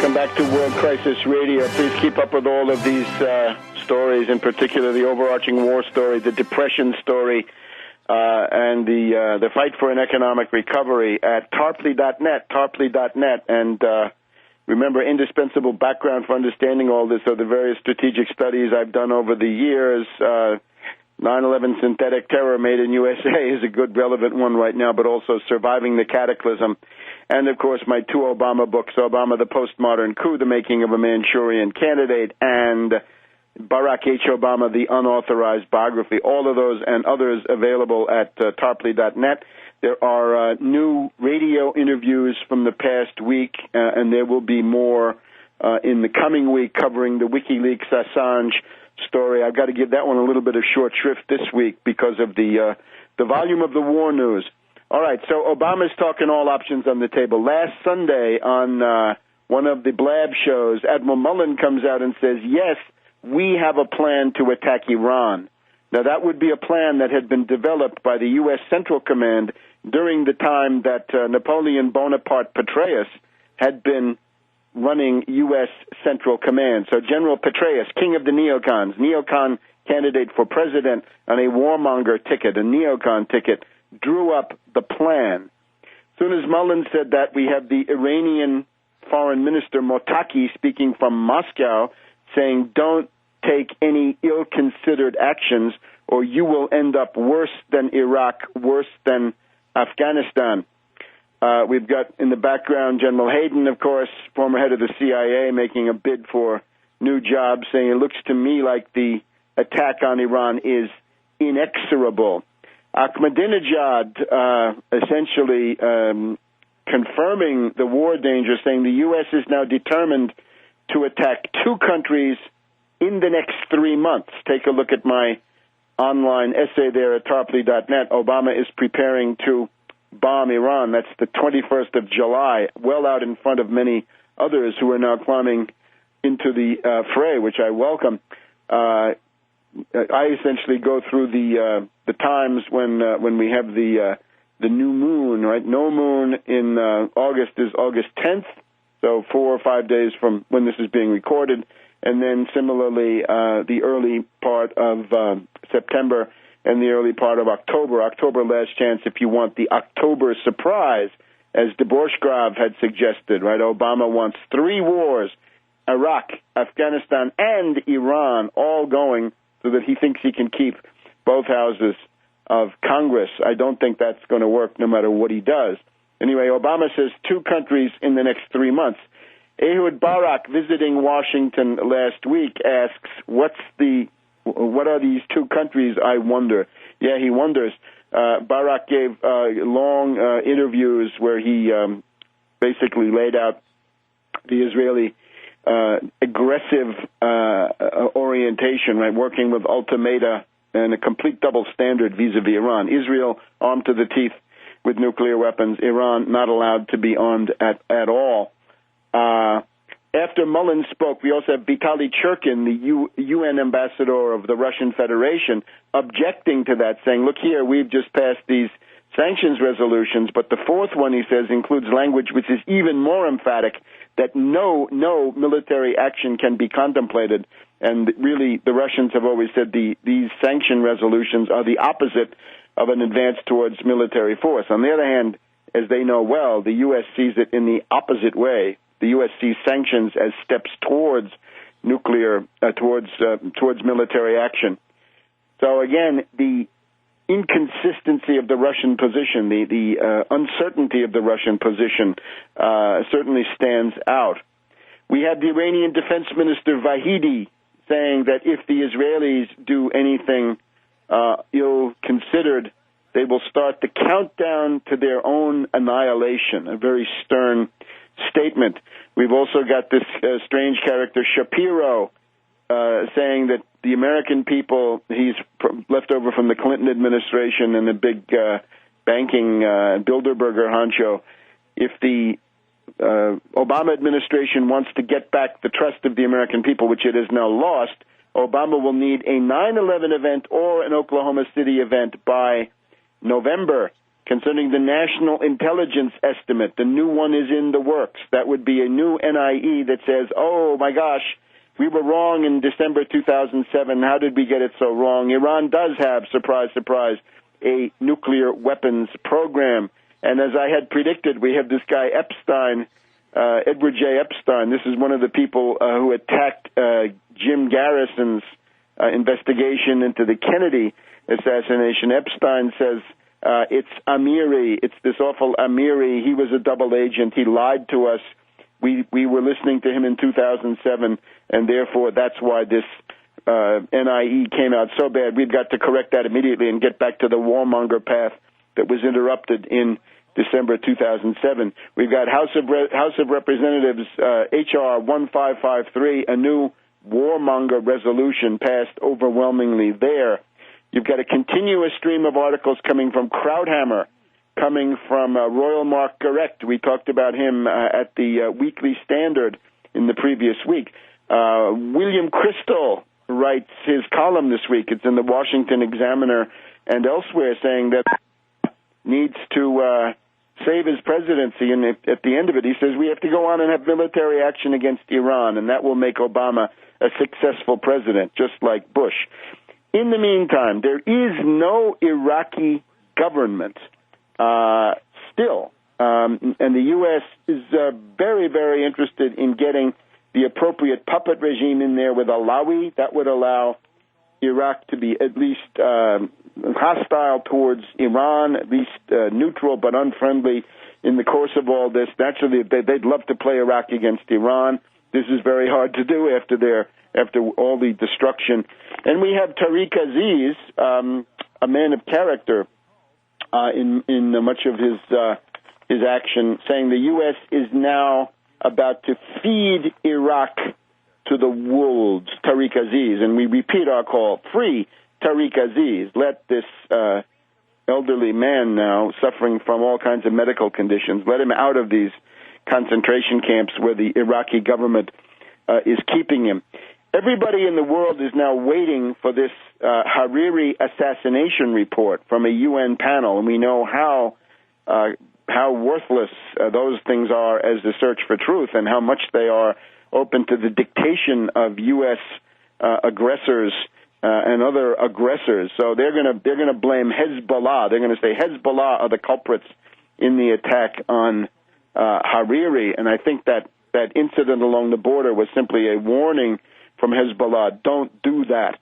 Welcome back to World Crisis Radio. Please keep up with all of these stories, in particular the overarching war story, the depression story, and the fight for an economic recovery at tarpley.net. And remember, indispensable background for understanding all this are the various strategic studies I've done over the years. 9/11 Synthetic Terror Made in USA is a good, relevant one right now, but also Surviving the Cataclysm. And, of course, my two Obama books, Obama, the Postmodern Coup, The Making of a Manchurian Candidate, and Barack H. Obama, The Unauthorized Biography. All of those and others available at tarpley.net. There are new radio interviews from the past week, and there will be more in the coming week covering the WikiLeaks Assange story. I've got to give that one a little bit of short shrift this week because of the volume of the war news. All right, so Obama's talking all options on the table. Last Sunday on one of the blab shows, Admiral Mullen comes out and says, yes, we have a plan to attack Iran. Now, that would be a plan that had been developed by the U.S. Central Command during the time that Napoleon Bonaparte Petraeus had been running U.S. Central Command. So General Petraeus, king of the neocons, neocon candidate for president on a warmonger ticket, a neocon ticket, drew up the plan. As soon as Mullen said that, we have the Iranian Foreign Minister Mottaki speaking from Moscow saying, don't take any ill-considered actions or you will end up worse than Iraq, worse than Afghanistan. We've got in the background General Hayden, of course, former head of the CIA, making a bid for new jobs, saying it looks to me like the attack on Iran is inexorable. Ahmadinejad essentially confirming the war danger, saying the U.S. is now determined to attack two countries in the next 3 months. Take a look at my online essay there at tarpley.net. Obama is preparing to bomb Iran. That's the 21st of July, well out in front of many others who are now climbing into the fray, which I welcome. I essentially go through the times when we have the new moon, right? No moon in August is August 10th, so 4 or 5 days from when this is being recorded, and then similarly the early part of September and the early part of October. October last chance if you want the October surprise, as Dvorskrov had suggested, right? Obama wants 3 wars, Iraq, Afghanistan, and Iran, all going so that he thinks he can keep both houses of Congress. I don't think that's going to work no matter what he does. Anyway, Obama says 2 countries in the next 3 months. Ehud Barak, visiting Washington last week, asks, what are these 2 countries, I wonder? Yeah, he wonders. Barak gave long interviews where he basically laid out the Israeli aggressive orientation, right, working with ultimata and a complete double standard vis-a-vis Iran. Israel armed to the teeth with nuclear weapons. Iran not allowed to be armed at all. After Mullen spoke, we also have Vitaly Churkin, the UN ambassador of the Russian Federation, objecting to that, saying, look here, we've just passed these sanctions resolutions, but the 4th one, he says, includes language which is even more emphatic, that no military action can be contemplated. And really, the Russians have always said these sanction resolutions are the opposite of an advance towards military force. On the other hand, as they know well, the U.S. sees it in the opposite way. The U.S. sees sanctions as steps towards nuclear, towards military action. So again, the inconsistency of the Russian position, the uncertainty of the Russian position certainly stands out. We had the Iranian Defense Minister Vahidi saying that if the Israelis do anything ill-considered, they will start the countdown to their own annihilation, a very stern statement. We've also got this strange character, Shapiro, saying that the American people, he's left over from the Clinton administration and the big banking Bilderberger honcho, if the Obama administration wants to get back the trust of the American people, which it has now lost, Obama will need a 9/11 event or an Oklahoma City event by November. concerning the National Intelligence Estimate. The new one is in the works. That would be a new NIE that says, oh, my gosh, we were wrong in December 2007. How did we get it so wrong? Iran does have, surprise, surprise, a nuclear weapons program. And as I had predicted, we have this guy Epstein, Edward J. Epstein. This is one of the people who attacked Jim Garrison's investigation into the Kennedy assassination. Epstein says it's Amiri. It's this awful Amiri. He was a double agent. He lied to us. We were listening to him in 2007, and therefore that's why this NIE came out so bad. We've got to correct that immediately and get back to the warmonger path that was interrupted in December 2007. We've got House of Representatives H.R. 1553, a new warmonger resolution passed overwhelmingly there. You've got a continuous stream of articles coming from Krauthammer, coming from Royal Mark Garect. We talked about him at the Weekly Standard in the previous week. William Crystal writes his column this week. It's in the Washington Examiner and elsewhere, saying that needs to save his presidency, and at the end of it, he says we have to go on and have military action against Iran, and that will make Obama a successful president, just like Bush. In the meantime, there is no Iraqi government still, and the U.S. is very, very interested in getting the appropriate puppet regime in there with Alawi. That would allow Iraq to be at least hostile towards Iran, at least neutral but unfriendly in the course of all this. Naturally, they'd love to play Iraq against Iran. This is very hard to do after all the destruction. And we have Tariq Aziz, a man of character in much of his action, saying the U.S. is now about to feed Iraq to the wolves, Tariq Aziz. And we repeat our call, free Tariq Aziz. Let this elderly man now, suffering from all kinds of medical conditions, let him out of these concentration camps where the Iraqi government is keeping him. Everybody in the world is now waiting for this Hariri assassination report from a UN panel, and we know how worthless those things are as the search for truth, and how much they are open to the dictation of U.S. aggressors and other aggressors. So they're going to blame Hezbollah. They're going to say Hezbollah are the culprits in the attack on Hariri, and I think that incident along the border was simply a warning from Hezbollah. Don't do that.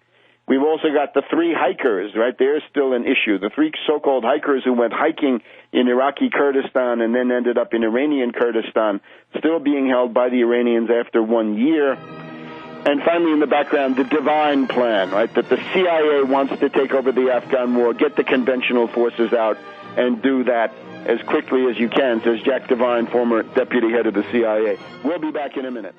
We've also got the three hikers, right? They're still an issue. The three so-called hikers who went hiking in Iraqi Kurdistan and then ended up in Iranian Kurdistan, still being held by the Iranians after 1 year. And finally, in the background, the divine plan, right? That the CIA wants to take over the Afghan war, get the conventional forces out, and do that as quickly as you can, says Jack Devine, former deputy head of the CIA. We'll be back in a minute.